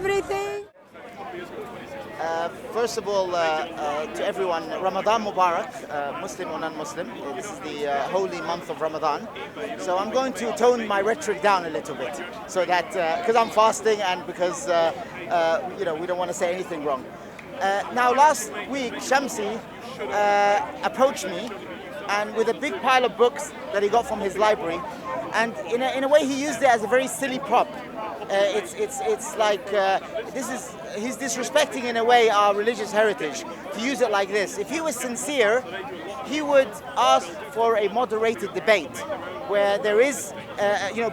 everything. First of all, to everyone, Ramadan Mubarak, Muslim or non-Muslim. This is the holy month of Ramadan. So I'm going to tone my rhetoric down a little bit, so that because I'm fasting and because we don't want to say anything wrong. Now, last week, Shamsi approached me, and with a big pile of books that he got from his library, and in a way he used it as a very silly prop. It's like he's disrespecting in a way our religious heritage to use it like this. If he was sincere, he would ask for a moderated debate where there is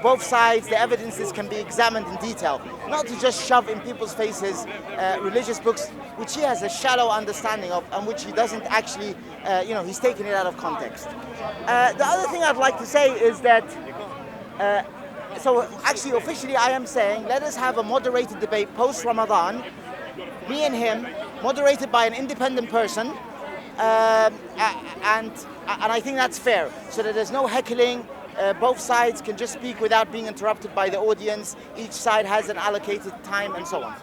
both sides, the evidences can be examined in detail, not to just shove in people's faces religious books which he has a shallow understanding of and which he doesn't actually he's taken it out of context. The other thing I'd like to say is that so actually, officially, I am saying let us have a moderated debate post-Ramadan, me and him, moderated by an independent person, and I think that's fair, so that there's no heckling. Both sides can just speak without being interrupted by the audience. Each side has an allocated time and so on.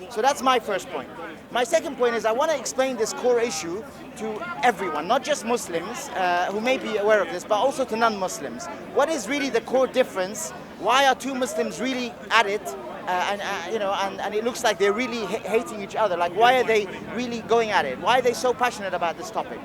So that's my first point. My second point is I want to explain this core issue to everyone, not just Muslims who may be aware of this, but also to non-Muslims. What is really the core difference? Why are two Muslims really at it? And it looks like they're really hating each other. Like, why are they really going at it? Why are they so passionate about this topic?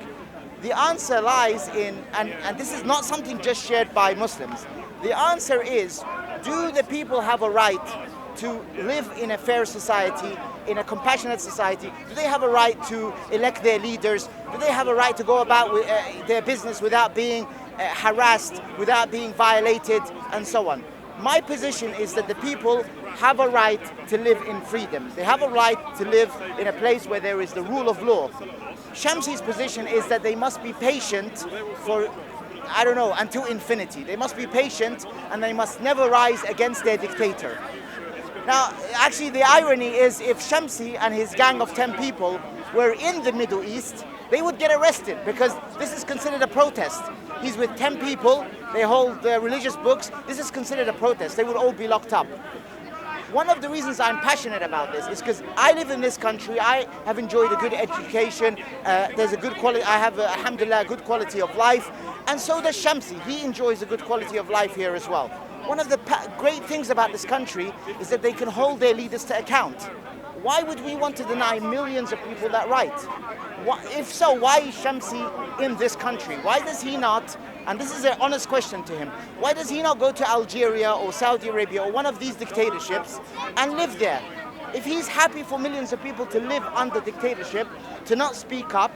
The answer lies in, and this is not something just shared by Muslims. The answer is, do the people have a right to live in a fair society, in a compassionate society? Do they have a right to elect their leaders? Do they have a right to go about with, their business without being harassed, without being violated, and so on? My position is that the people have a right to live in freedom. They have a right to live in a place where there is the rule of law. Shamsi's position is that they must be patient for, until infinity. They must be patient and they must never rise against their dictator. Now, actually, the irony is if Shamsi and his gang of 10 people were in the Middle East, they would get arrested because this is considered a protest. He's with 10 people, they hold religious books. This is considered a protest. They would all be locked up. One of the reasons I'm passionate about this is because I live in this country. I have enjoyed a good education. There's a good quality. I have, alhamdulillah, a good quality of life. And so does Shamsi. He enjoys a good quality of life here as well. One of the great things about this country is that they can hold their leaders to account. Why would we want to deny millions of people that right? If so, why is Shamsi in this country? Why does he not, and this is an honest question to him, why does he not go to Algeria or Saudi Arabia or one of these dictatorships and live there? If he's happy for millions of people to live under dictatorship, to not speak up,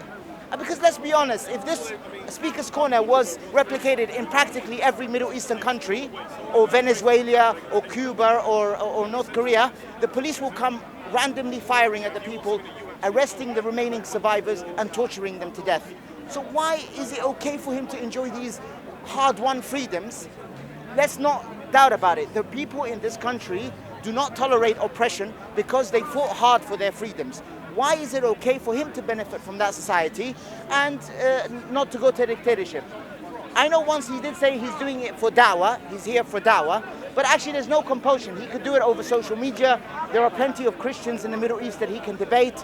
because let's be honest, if this Speaker's Corner was replicated in practically every Middle Eastern country, or Venezuela, or Cuba, or North Korea, the police will come randomly firing at the people, arresting the remaining survivors and torturing them to death. So why is it okay for him to enjoy these hard-won freedoms? Let's not doubt about it. The people in this country do not tolerate oppression because they fought hard for their freedoms. Why is it okay for him to benefit from that society and not to go to a dictatorship? I know once he did say he's doing it for dawah, he's here for dawah, but actually there's no compulsion. He could do it over social media. There are plenty of Christians in the Middle East that he can debate,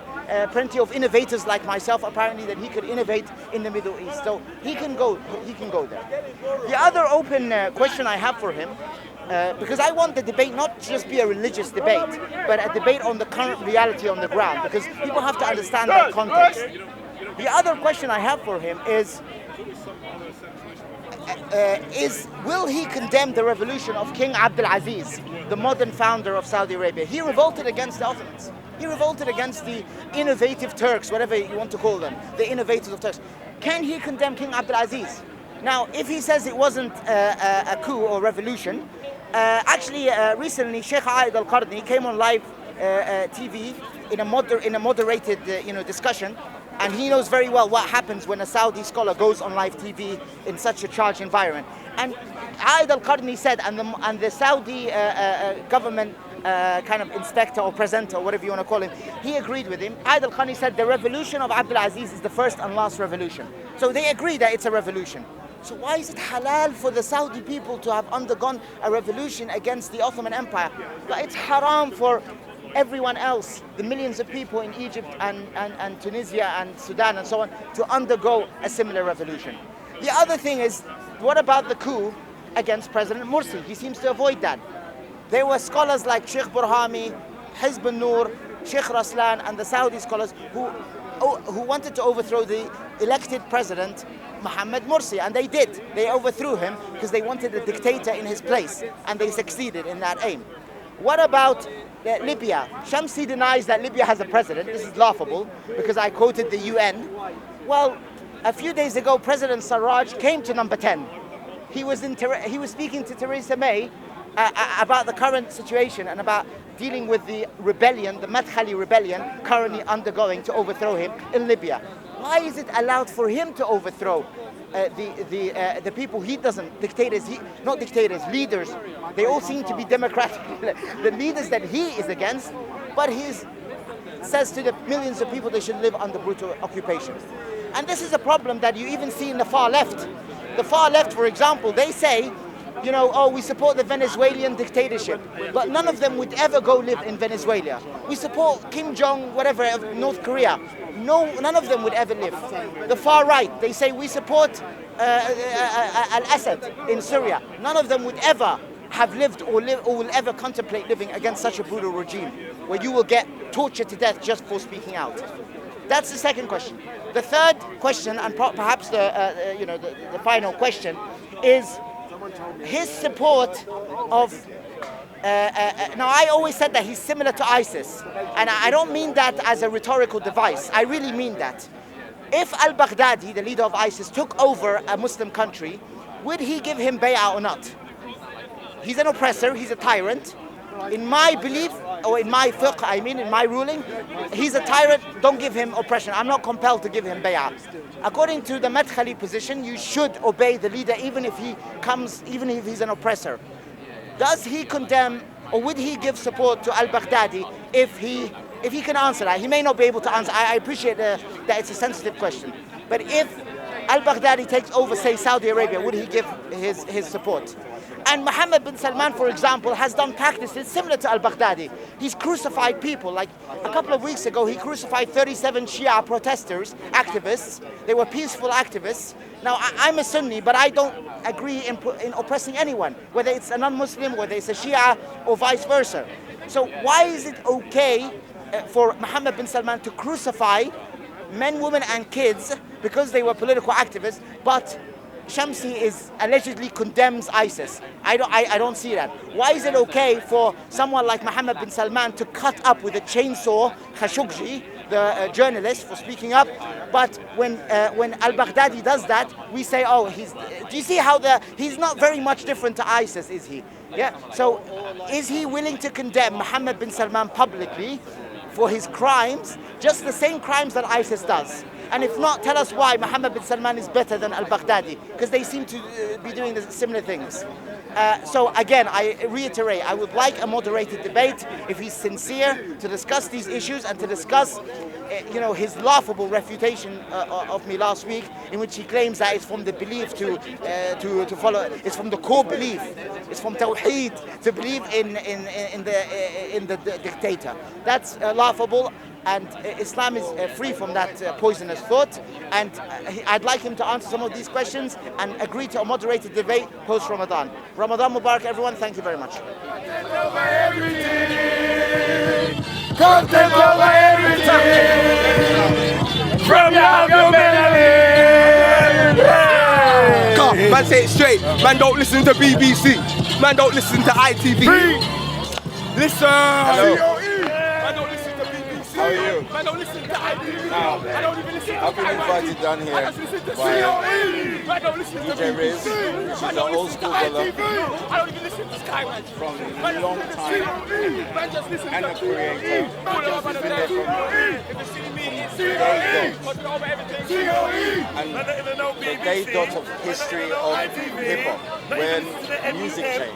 plenty of innovators like myself apparently that he could innovate in the Middle East. So he can go there. The other open question I have for him, because I want the debate not just be a religious debate, but a debate on the current reality on the ground, because people have to understand that context. The other question I have for him is will he condemn the revolution of King Abdul Aziz, the modern founder of Saudi Arabia? He revolted against the Ottomans. He revolted against the innovative Turks, whatever you want to call them, the innovators of Turks. Can he condemn King Abdul Aziz? Now, if he says it wasn't a coup or revolution, actually recently Sheikh Aid al-Qarni came on live TV in a moderated discussion, and he knows very well what happens when a Saudi scholar goes on live TV in such a charged environment. And Aid al-Qarni said, and the Saudi government kind of inspector or presenter, or whatever you want to call him, he agreed with him. Aid al-Qarni said the revolution of Abdul Aziz is the first and last revolution. So they agree that it's a revolution. So why is it halal for the Saudi people to have undergone a revolution against the Ottoman Empire? But it's haram for everyone else, the millions of people in Egypt and Tunisia and Sudan and so on, to undergo a similar revolution. The other thing is, what about the coup against President Morsi? He seems to avoid that. There were scholars like Sheikh Burhami, Hizb al-Nur, Sheikh Raslan, and the Saudi scholars who wanted to overthrow the elected president, Mohammed Morsi, and they did. They overthrew him because they wanted a dictator in his place, and they succeeded in that aim. What about Libya? Shamsi denies that Libya has a president. This is laughable because I quoted the UN. Well, a few days ago, President Sarraj came to number 10. He was speaking to Theresa May about the current situation and about dealing with the rebellion, the Madkhali rebellion, currently undergoing to overthrow him in Libya. Why is it allowed for him to overthrow the people he doesn't, not dictators, leaders? They all seem to be democratic, the leaders that he is against, but he says to the millions of people they should live under brutal occupation. And this is a problem that you even see in the far left. The far left, for example, they say, you know, oh, we support the Venezuelan dictatorship, but none of them would ever go live in Venezuela. We support Kim Jong, whatever, of North Korea. No, none of them would ever live. The far right, they say we support al-Assad in Syria. None of them would ever have lived or will ever contemplate living against such a brutal regime, where you will get tortured to death just for speaking out. That's the second question. The third question, and perhaps the final question, is his support of. Now, I always said that he's similar to ISIS, and I don't mean that as a rhetorical device. I really mean that. If al-Baghdadi, the leader of ISIS, took over a Muslim country, would he give him bay'ah or not? He's an oppressor, he's a tyrant. In my belief, or in my fiqh, I mean, in my ruling, he's a tyrant, don't give him oppression. I'm not compelled to give him bay'ah. According to the Madkhali position, you should obey the leader even if he's an oppressor. Does he condemn, or would he give support to al-Baghdadi if he can answer that? He may not be able to answer. I appreciate that it's a sensitive question. But if al-Baghdadi takes over, say, Saudi Arabia, would he give his support? And Mohammed bin Salman, for example, has done practices similar to al-Baghdadi. He's crucified people. Like a couple of weeks ago, he crucified 37 Shia protesters, activists. They were peaceful activists. Now, I'm a Sunni, but I don't agree in oppressing anyone, whether it's a non-Muslim, whether it's a Shia, or vice versa. So why is it okay for Mohammed bin Salman to crucify men, women, and kids because they were political activists, but Shamsi allegedly condemns ISIS? I don't see that. Why is it okay for someone like Mohammed bin Salman to cut up with a chainsaw Khashoggi, the journalist, for speaking up, but when al-Baghdadi does that, we say, oh, do you see how he's not very much different to ISIS, is he? Yeah. So is he willing to condemn Mohammed bin Salman publicly for his crimes, just the same crimes that ISIS does? And if not, tell us why Mohammed bin Salman is better than al-Baghdadi, because they seem to be doing similar things. So again, I reiterate, I would like a moderated debate if he's sincere to discuss these issues and to discuss his laughable refutation of me last week, in which he claims that it's from the belief to follow, it's from the core belief, it's from Tawheed to believe in the dictator. That's laughable. And Islam is free from that poisonous thought. And I'd like him to answer some of these questions and agree to a moderated debate post-Ramadan. Ramadan Mubarak, everyone. Thank you very much. Content over everything. From your belly. Man, say it straight. Man, don't listen to BBC. Man, don't listen to ITV. Listen. Hello. How are you? Man, don't listen to ITV. No. I don't even listen to I've been invited down here by DJ Riz, which is an old school brother I don't even listen to Sky from a long time and a creator. Just been there and the day dot of history of hip hop when music changed.